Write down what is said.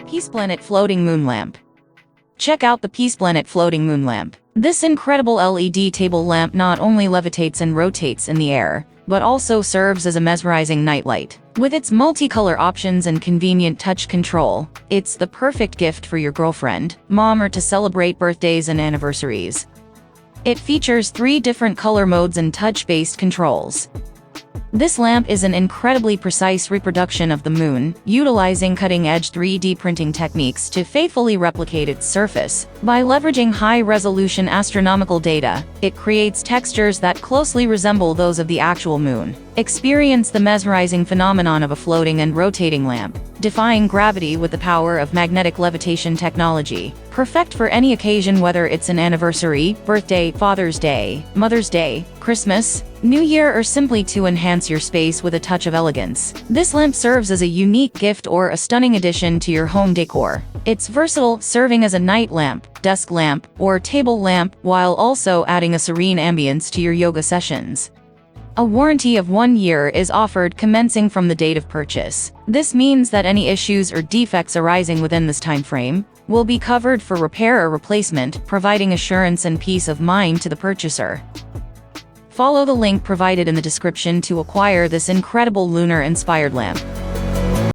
Peace Planet Floating Moon Lamp. Check out the Peace Planet Floating Moon Lamp. This incredible LED table lamp not only levitates and rotates in the air, but also serves as a mesmerizing nightlight. With its multicolor options and convenient touch control, it's the perfect gift for your girlfriend, mom, or to celebrate birthdays and anniversaries. It features 3 different color modes and touch-based controls. This lamp is an incredibly precise reproduction of the moon, utilizing cutting-edge 3D printing techniques to faithfully replicate its surface. By leveraging high-resolution astronomical data, it creates textures that closely resemble those of the actual moon. Experience the mesmerizing phenomenon of a floating and rotating lamp, defying gravity with the power of magnetic levitation technology. Perfect for any occasion, whether it's an anniversary, birthday, Father's Day, Mother's Day, Christmas, New Year, or simply to enhance your space with a touch of elegance. This lamp serves as a unique gift or a stunning addition to your home decor. It's versatile, serving as a night lamp, desk lamp, or table lamp, while also adding a serene ambience to your yoga sessions. A warranty of 1 year is offered commencing from the date of purchase. This means that any issues or defects arising within this time frame will be covered for repair or replacement, providing assurance and peace of mind to the purchaser. Follow the link provided in the description to acquire this incredible lunar-inspired lamp.